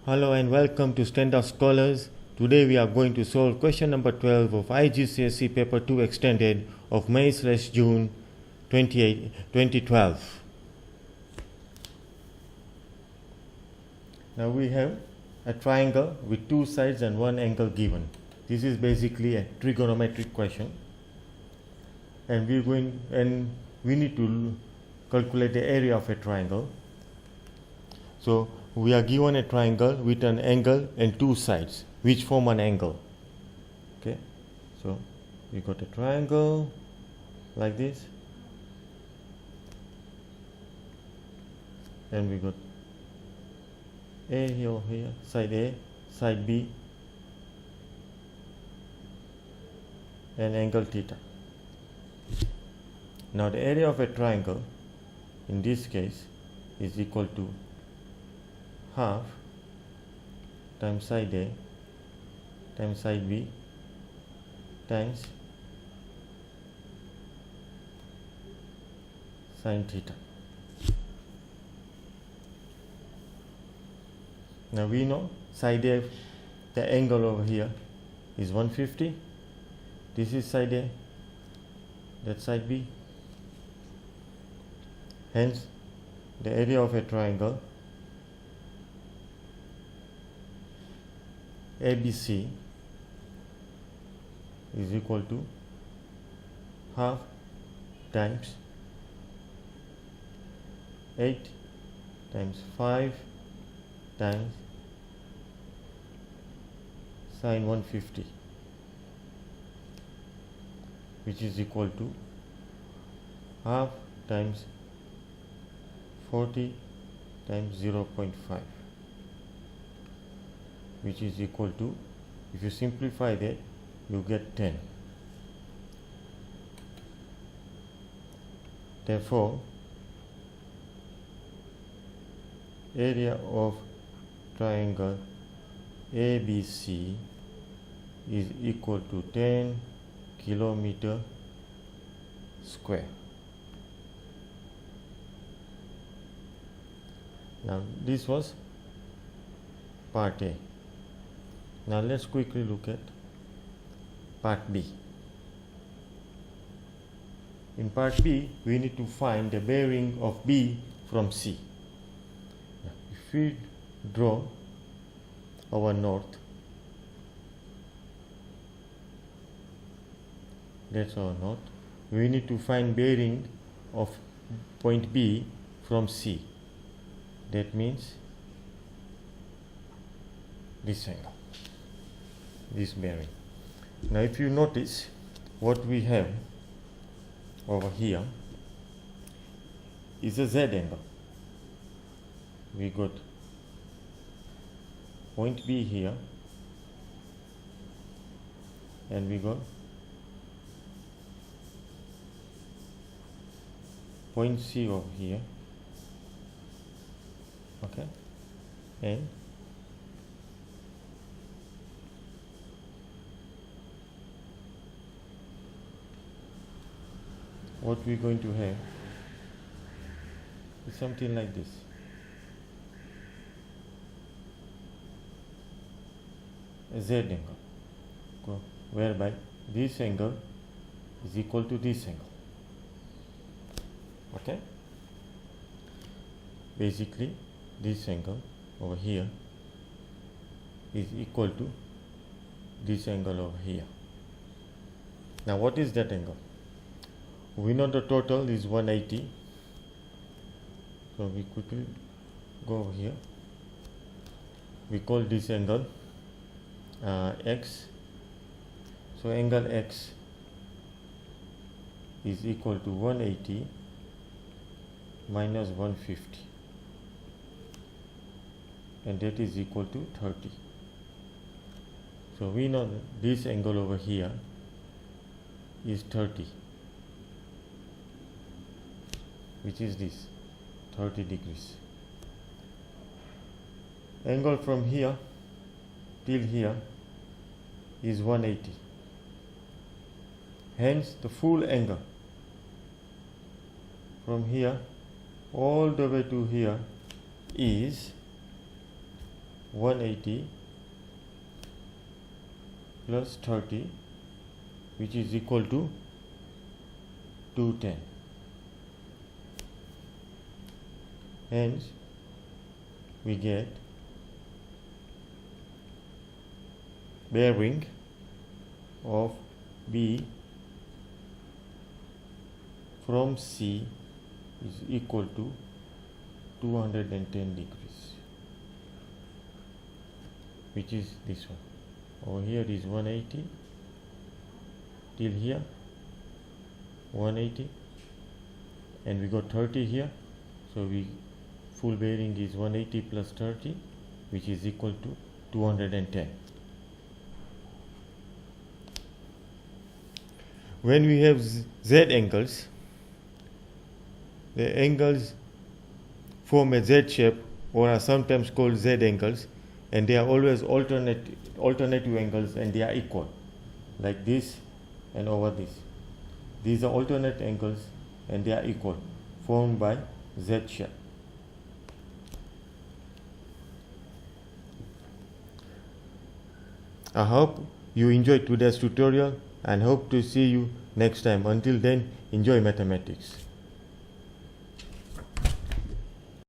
Hello and welcome to Standout Scholars. Today we are going to solve question number 12 of IGCSE paper 2 extended of May/June 2012. Now we have a triangle with two sides and one angle given. This is basically a trigonometric question, and we need to calculate the area of a triangle. So we are given a triangle with an angle and two sides which form an angle. Okay, so we got a triangle like this, and we got A here, side A, side B, and angle theta. Now the area of a triangle in this case is equal to half times side A times side B times sin theta. Now we know side A, the angle over here is 150. This is side A, that's side B. Hence the area of a triangle ABC is equal to half times 8 times 5 times sin 150, which is equal to half times 40 times 0.5, which is equal to, if you simplify that, you get 10. Therefore, area of triangle ABC is equal to 10 kilometer square. Now this was part A. Now let's quickly look at part B. In part B, we need to find the bearing of B from C. Now, if we draw our north, that's our north, we need to find bearing of point B from C. That means this angle, this bearing. Now if you notice what we have over here is a Z angle. We got point B here, and we got point C over here. Okay, and what we're going to have is something like this. A Z angle, whereby this angle is equal to this angle. Okay, basically this angle over here is equal to this angle over here. Now what is that angle? We know the total is 180, so we quickly go over here. We call this angle X. So angle X is equal to 180 minus 150, and that is equal to 30. So we know that this angle over here is 30, which is this 30 degrees. Angle from here till here is 180. Hence the full angle from here all the way to here is 180 plus 30, which is equal to 210. Hence, we get bearing of B from C is equal to 210 degrees, which is this one. Over here is 180 till here, 180, and we got 30 here, so we full bearing is 180 plus 30, which is equal to 210. When we have Z angles, the angles form a Z shape or are sometimes called Z angles, and they are always alternative angles, and they are equal, like this and over this. These are alternate angles and they are equal, formed by Z shape. I hope you enjoyed today's tutorial and hope to see you next time. Until then, enjoy mathematics.